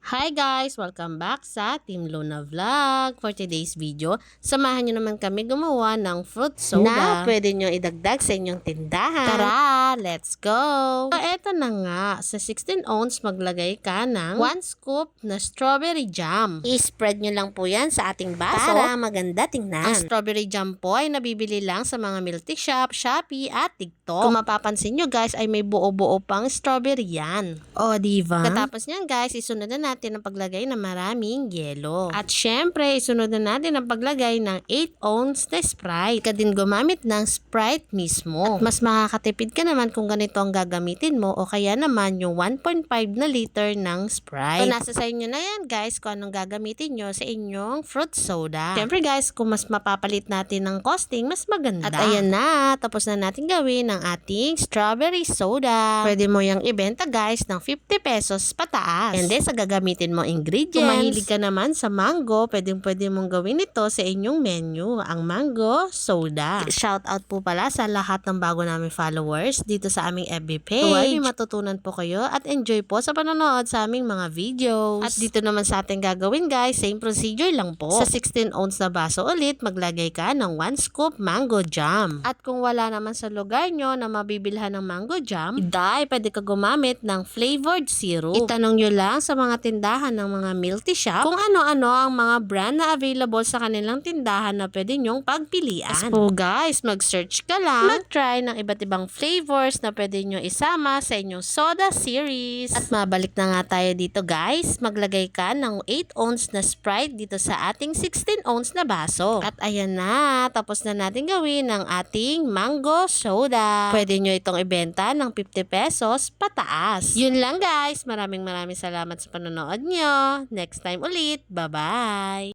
Hi guys! Welcome back sa Team Luna Vlog. For today's video, samahan nyo naman kami gumawa ng fruit soda na pwede nyo idagdag sa inyong tindahan. Tara! Let's go! So, eto na nga. Sa 16 ounce, maglagay ka ng 1 scoop na strawberry jam. I-spread nyo lang po yan sa ating baso para maganda tingnan. Ang strawberry jam po ay nabibili lang sa mga Milk Tea Shop, Shopee at TikTok. Kung mapapansin nyo guys, ay may buo-buo pang strawberry yan. O, diba? Katapos nyan guys, isunod na natin ang paglagay ng maraming yelo. At syempre, isunod na natin ang paglagay ng 8 ounce na Sprite. Ka din gumamit ng Sprite mismo. At mas makakatipid ka naman kung ganito ang gagamitin mo o kaya naman yung 1.5 na liter ng Sprite. So, nasa sa inyo na yan guys kung anong gagamitin nyo sa inyong fruit soda. Syempre guys, kung mas mapapalit natin ng costing, mas maganda. At ayan na, tapos na natin gawin ang ating strawberry soda. Pwede mo yung ibenta guys ng 50 pesos pataas. And then sa gagamitin mo ingredients. Kung mahilig ka naman sa mango, pwede mong gawin ito sa inyong menu, ang mango soda. Shout out po pala sa lahat ng bago naming followers dito sa aming FB page. Huwag may matutunan po kayo at enjoy po sa panonood sa aming mga videos. At dito naman sa ating gagawin guys, same procedure lang po. Sa 16 ounce na baso ulit, maglagay ka ng 1 scoop mango jam. At kung wala naman sa lugar nyo na mabibilhan ng mango jam, pwede ka gumamit ng flavored syrup. Itanong nyo lang sa mga tindahan ng mga Milk Tea Shop kung ano-ano ang mga brand na available sa kanilang tindahan na pwede nyong pagpilian. As po guys, mag-search ka lang, mag-try ng iba't ibang flavors na pwede nyo isama sa inyong soda series. At mabalik na nga tayo dito guys, maglagay ka ng 8 ounce na Sprite dito sa ating 16 ounce na baso. At ayan na, tapos na natin gawin ang ating mango soda. Pwede nyo itong ibenta ng 50 pesos pataas. Yun lang guys, maraming salamat sa panonood nyo. Next time ulit. Bye-bye!